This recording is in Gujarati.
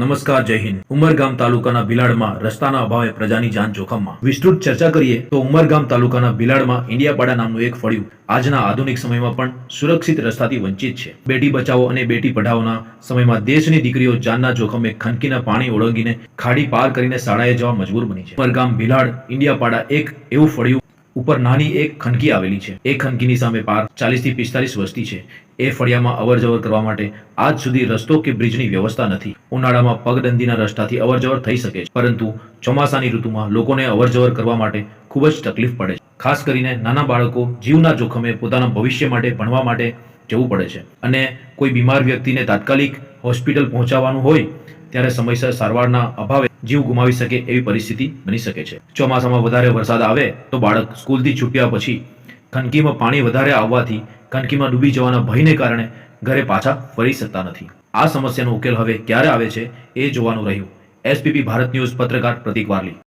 નમસ્કાર, જય હિન્દ। ઉમરગામ તાલુકાના ભિલાડમાં રસ્તાના અભાવે પ્રજાની જાન જોખમમાં। વિસ્તૃત ચર્ચા કરીએ તો ઉમરગામ તાલુકાના ભિલાડમાં ઇન્ડિયાપાડા નામનું એક ફળિયું આજના આધુનિક સમયમાં પણ સુરક્ષિત રસ્તાથી વંચિત છે। બેટી બચાવો અને બેટી પઢાઓના સમયમાં દેશની દીકરીઓ જાનના જોખમે ખનકીના પાણી ઓળંગીને ખાડી પાર કરીને શાળાએ જવા મજબૂર બની છે। ઉમરગામ ભિલાડ ઇન્ડિયાપાડા એક એવું ફળિયું ઉપર નાની એક ખનકી આવેલી છે। એ ખનકીની સામે પાર 40 થી 45 વસ્તી છે। એ ફળિયામાં અવરજવર કરવા માટે આજ સુધી રસ્તો કે બ્રિજની વ્યવસ્થા નથી। ઉનાળામાં પગદંડીના રસ્તાથી અવરજવર થઈ શકે છે, પરંતુ ચોમાસાની ઋતુમાં લોકોને અવરજવર કરવા માટે ખૂબ જ તકલીફ પડે છે। ખાસ કરીને નાના બાળકો જીવના જોખમે પોતાના ભવિષ્ય માટે ભણવા માટે જવું પડે છે, અને કોઈ બીમાર વ્યક્તિને તાત્કાલિક હોસ્પિટલ પહોંચાડવાનું હોય ત્યારે સમયસર સારવારના અભાવે જીવ ગુમાવી શકે એવી પરિસ્થિતિ બની શકે છે। ચોમાસામાં વધારે વરસાદ આવે તો બાળક સ્કૂલથી છૂટ્યા પછી ખનકીમાં પાણી વધારે આવવાથી ખનકીમાં ડૂબી જવાના ભયને કારણે ઘરે પાછા ફરી શકતા નથી। આ સમસ્યાનો ઉકેલ હવે ક્યારે આવે છે એ જોવાનું રહ્યું। SPP ભારત ન્યૂઝ પત્રકાર પ્રતિક વારલી।